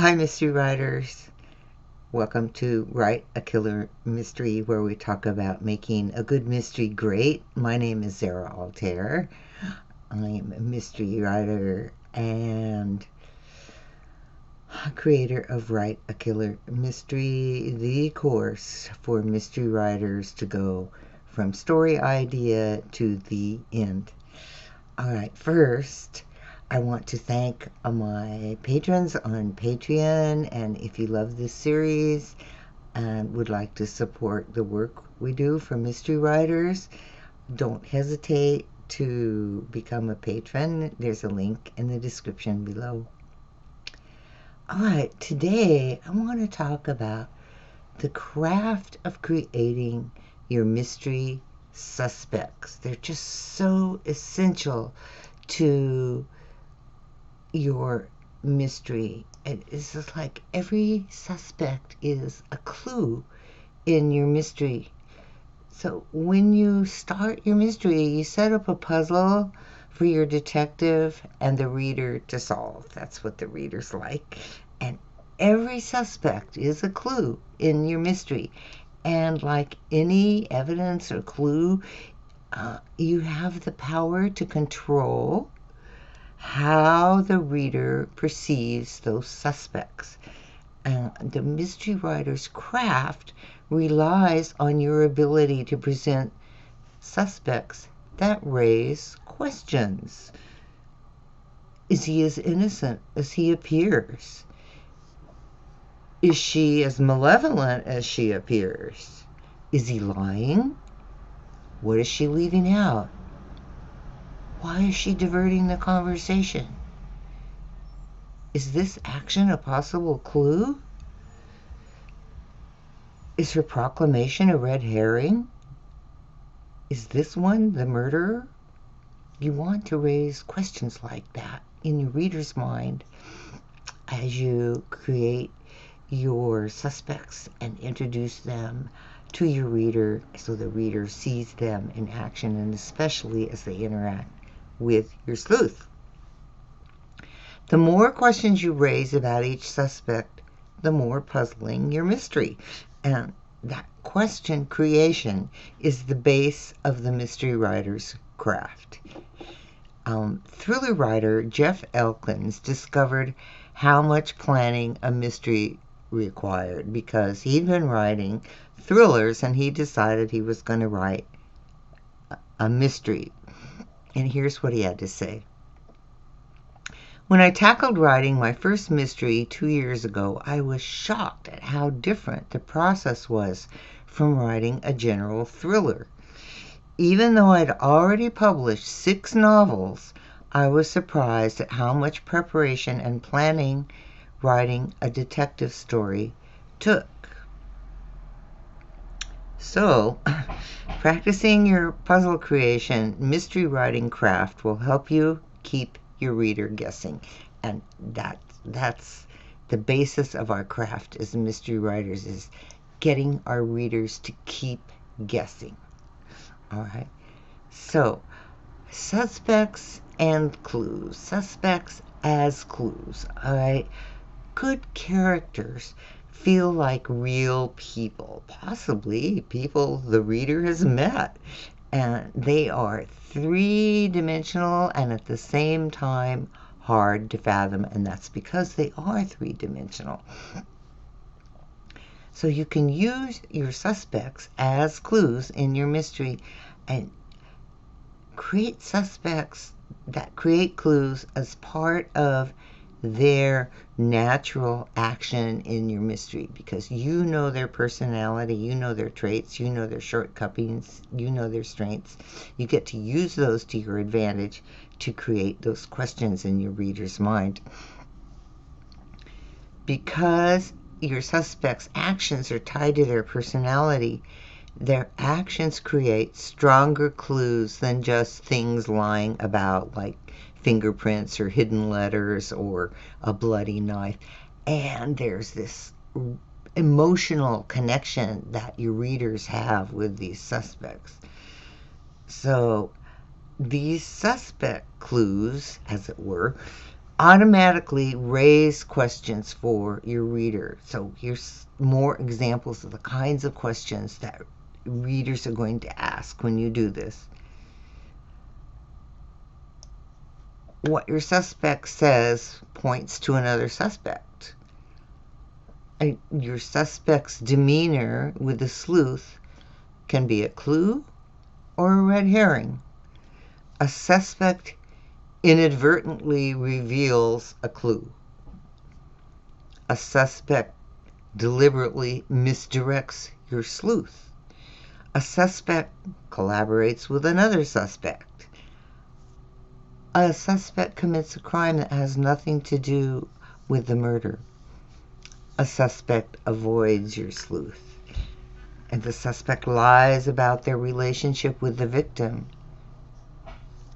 Hi, mystery writers. Welcome to Write a Killer Mystery, where we talk about making a good mystery great. My name is Zara Altair. I'm a mystery writer and creator of Write a Killer Mystery, the course for mystery writers to go from story idea to the end. All right, first, I want to thank my patrons on Patreon, and if you love this series and would like to support the work we do for mystery writers, don't hesitate to become a patron. There's a link in the description below. All right, today I want to talk about the craft of creating your mystery suspects. They're just so essential to your mystery. It's just like every suspect is a clue in your mystery. So when you start your mystery, you set up a puzzle for your detective and the reader to solve. That's what the readers like. And every suspect is a clue in your mystery. And like any evidence or clue, you have the power to control how the reader perceives those suspects. And the mystery writer's craft relies on your ability to present suspects that raise questions. Is he as innocent as he appears? Is she as malevolent as she appears? Is he lying? What is she leaving out? Why is she diverting the conversation? Is this action a possible clue? Is her proclamation a red herring? Is this one the murderer? You want to raise questions like that in your reader's mind as you create your suspects and introduce them to your reader so the reader sees them in action, and especially as they interact with your sleuth. The more questions you raise about each suspect, the more puzzling your mystery. And that question creation is the base of the mystery writer's craft. Thriller writer Jeff Elkins discovered how much planning a mystery required because he'd been writing thrillers and he decided he was going to write a mystery. And here's what he had to say. When I tackled writing my first mystery 2 years ago, I was shocked at how different the process was from writing a general thriller. Even though I'd already published 6 novels, I was surprised at how much preparation and planning writing a detective story took. So, practicing your puzzle creation mystery writing craft will help you keep your reader guessing. And that's the basis of our craft as mystery writers, is getting our readers to keep guessing. All right. So, suspects and clues. Suspects as clues. All right. Good characters feel like real people, possibly people the reader has met. And they are 3-dimensional and at the same time hard to fathom, and that's because they are 3-dimensional. So you can use your suspects as clues in your mystery and create suspects that create clues as part of their natural action in your mystery, because you know their personality, you know their traits, you know their shortcomings, you know their strengths. You get to use those to your advantage to create those questions in your reader's mind. Because your suspect's actions are tied to their personality, their actions create stronger clues than just things lying about, like fingerprints or hidden letters or a bloody knife. And there's this emotional connection that your readers have with these suspects. So these suspect clues, as it were, automatically raise questions for your reader. So here's more examples of the kinds of questions that readers are going to ask when you do this. What your suspect says points to another suspect. And your suspect's demeanor with the sleuth can be a clue or a red herring. A suspect inadvertently reveals a clue. A suspect deliberately misdirects your sleuth. A suspect collaborates with another suspect. A suspect commits a crime that has nothing to do with the murder. A suspect avoids your sleuth. And the suspect lies about their relationship with the victim.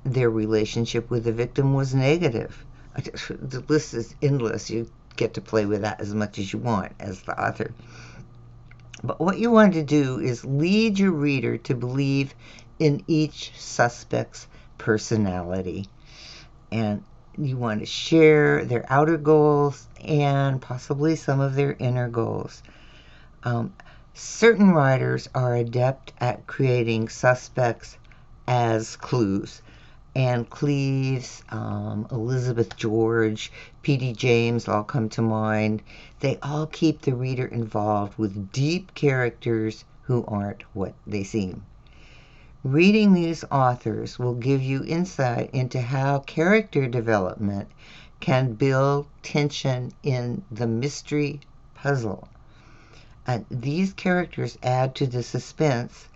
Their relationship with the victim was negative. The list is endless. You get to play with that as much as you want as the author. But what you want to do is lead your reader to believe in each suspect's personality. And you want to share their outer goals and possibly some of their inner goals. Certain writers are adept at creating suspects as clues. Anne Cleves, Elizabeth George, P.D. James all come to mind. They all keep the reader involved with deep characters who aren't what they seem. Reading these authors will give you insight into how character development can build tension in the mystery puzzle. And these characters add to the suspense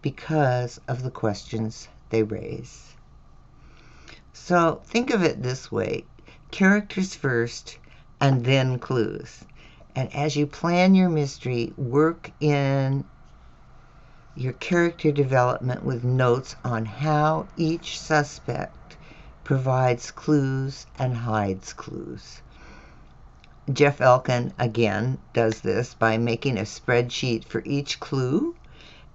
because of the questions they raise. So think of it this way: characters first and then clues. And as you plan your mystery, work in your character development with notes on how each suspect provides clues and hides clues. Jeff Elkin, again, does this by making a spreadsheet for each clue,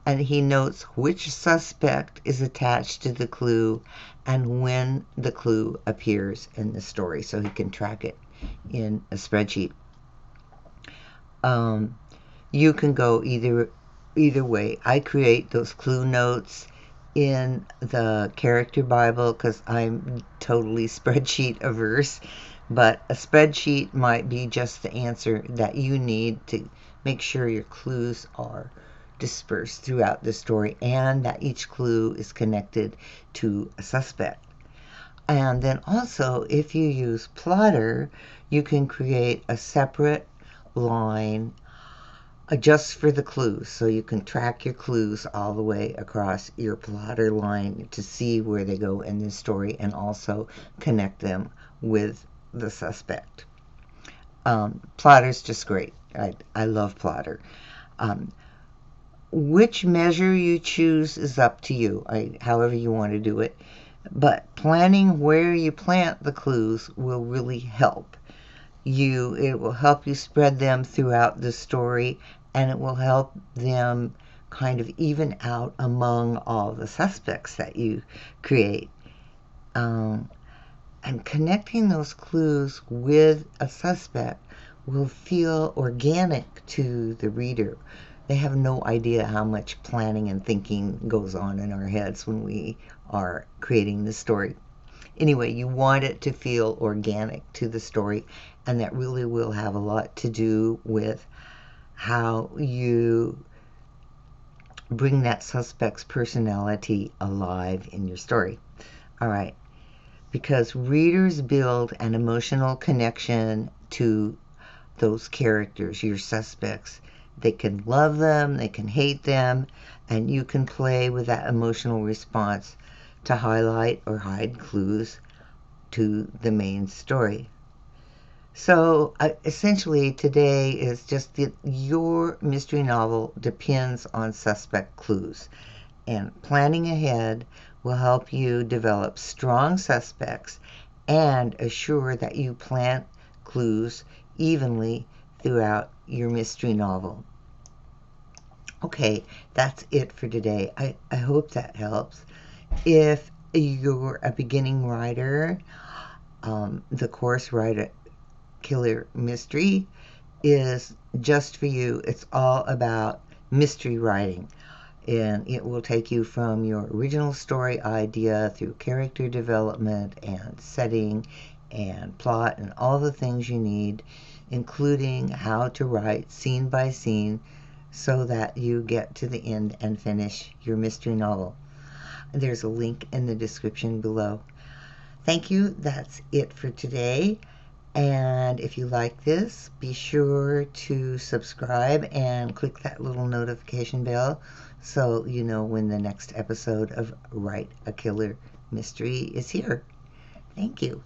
and he notes which suspect is attached to the clue and when the clue appears in the story, so he can track it in a spreadsheet. You can go either way. I create those clue notes in the Character Bible because I'm totally spreadsheet averse, but a spreadsheet might be just the answer that you need to make sure your clues are dispersed throughout the story and that each clue is connected to a suspect. And then also, if you use Plotter, you can create a separate line just for the clues, so you can track your clues all the way across your Plotter line to see where they go in this story and also connect them with the suspect. Plotter's just great. I love Plotter. Which measure you choose is up to you, however you want to do it. But planning where you plant the clues will really help you. It will help you spread them throughout the story, and it will help them kind of even out among all the suspects that you create. And connecting those clues with a suspect will feel organic to the reader. They have no idea how much planning and thinking goes on in our heads when we are creating the story. Anyway, you want it to feel organic to the story, and that really will have a lot to do with how you bring that suspect's personality alive in your story. All right. Because readers build an emotional connection to those characters, your suspects. They can love them, they can hate them, and you can play with that emotional response to highlight or hide clues to the main story. So essentially today is just that your mystery novel depends on suspect clues, and planning ahead will help you develop strong suspects and assure that you plant clues evenly throughout your mystery novel. Okay, that's it for today. I hope that helps. If you're a beginning writer, The course Write a Killer Mystery is just for you. It's all about mystery writing, and it will take you from your original story idea through character development and setting and plot and all the things you need, including how to write scene by scene so that you get to the end and finish your mystery novel. There's a link in the description below. Thank you. That's it for today. And if you like this, be sure to subscribe and click that little notification bell so you know when the next episode of Write a Killer Mystery is here. Thank you.